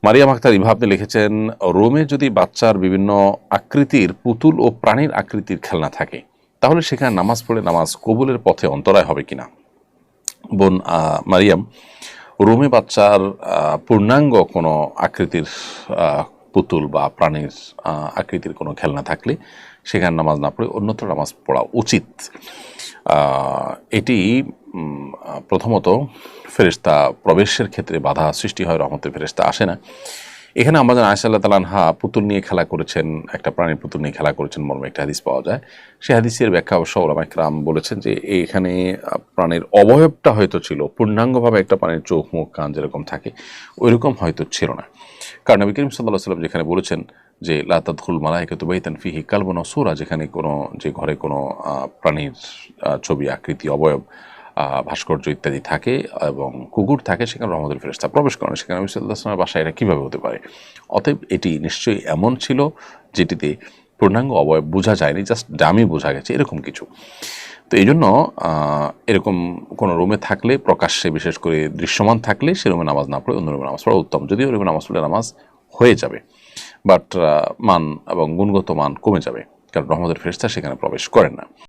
মারিয়াম আক্তার ইভা আপনি লিখেছেন, রোমে যদি বাচ্চার বিভিন্ন আকৃতির পুতুল ও প্রাণীর আকৃতির খেলনা থাকে তাহলে সেখানে নামাজ পড়ে নামাজ কবুলের পথে অন্তরায় হবে কিনা। বোন মারিয়াম, রোমে বাচ্চার পূর্ণাঙ্গ কোনো আকৃতির পুতুল বা প্রাণীর আকৃতির কোনো খেলনা থাকলে সেখানে নামাজ না পড়ে অন্যত্র নামাজ পড়া উচিত। এটি প্রথমত ফেরেশতা প্রবেশের ক্ষেত্রে বাধা সৃষ্টি হয়, রহমতের ফেরেশতা আসে না। এখানে আমাদের আয়েশা আল্লাহ তাআলা আনহা পুতুল নিয়ে খেলা করেছেন, একটা প্রাণীর পুতুল নিয়ে খেলা করেছেন মর্মে একটা হাদিস পাওয়া যায়। সেই হাদিসের ব্যাখ্যা অবশ্য উলামা ইকরাম বলেছেন যে এখানে প্রাণীর অবয়বটা হয়তো ছিল, পূর্ণাঙ্গভাবে একটা প্রাণীর চোখ মুখ কান যেরকম থাকে ওইরকম হয়তো ছিল না। কারণ নবী করিম সাল্লাল্লাহু আলাইহি ওয়াসাল্লাম যেখানে বলেছেন যে লা তাদখুল মালাইকাতু বাইতান ফিহি কালবুন ওয়া সূরা, যেখানে কোনো যে ঘরে কোনো প্রাণীর ছবি আকৃতি অবয়ব ভাস্কর্য ইত্যাদি থাকে এবং কুকুর থাকে সেখানে রহমতুল ফেরেশতা প্রবেশ করেন। সেখানে নবী সাল্লাল্লাহু আলাইহি ওয়াসাল্লামের বাসায় এটা কীভাবে হতে পারে? অতএব এটি নিশ্চয়ই এমন ছিল যেটিতে পূর্ণাঙ্গ অবয়ব বোঝা যায়নি, জাস্ট ডামি বোঝা গেছে এরকম কিছু। তো এই জন্য এরকম কোনো রুমে থাকলে প্রকাশ্যে বিশেষ করে দৃশ্যমান থাকলে সে রুমে নামাজ না পড়ে অন্য রুমে নামাজ পড়া উত্তম। যদিও রুমে নামাজ পড়লে নামাজ হয়ে যাবে, বাট মান এবং গুণগত মান কমে যাবে, কারণ রহমতের ফেরেশতা সেখানে প্রবেশ করেন না।